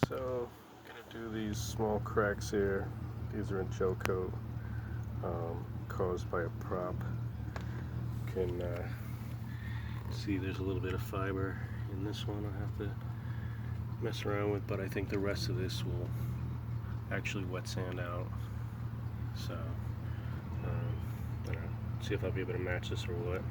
So I'm gonna do these small cracks here. These are in gelcoat, caused by a prop. You can see there's a little bit of fiber in this one I have to mess around with, but I think the rest of this will actually wet sand out. So I don't know, see if I'll be able to match this or what.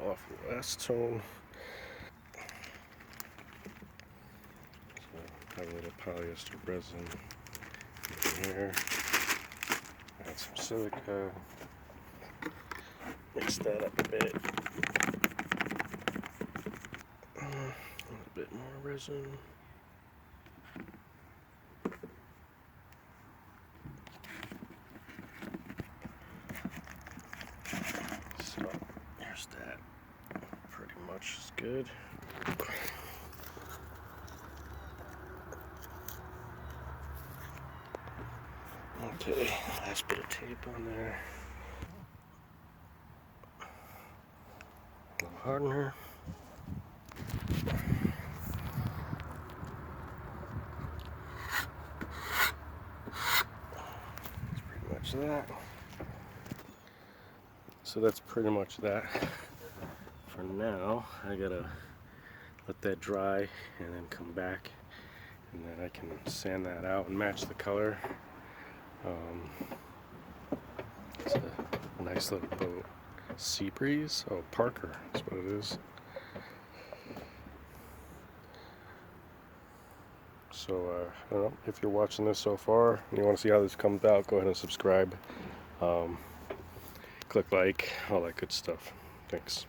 Off the last tone. So have a little polyester resin in here. Add some silica. Mix that up a bit. A little bit more resin. So here's that. Pretty much is good. Okay, last bit of tape on there. A little hardener. That's pretty much that. So that's pretty much that. For now, I gotta let that dry and then come back, and then I can sand that out and match the color. It's a nice little boat. Sea Breeze? Oh, Parker, that's what it is. So, I don't know, if you're watching this so far and you want to see how this comes out, go ahead and subscribe. Click like, all that good stuff. Thanks.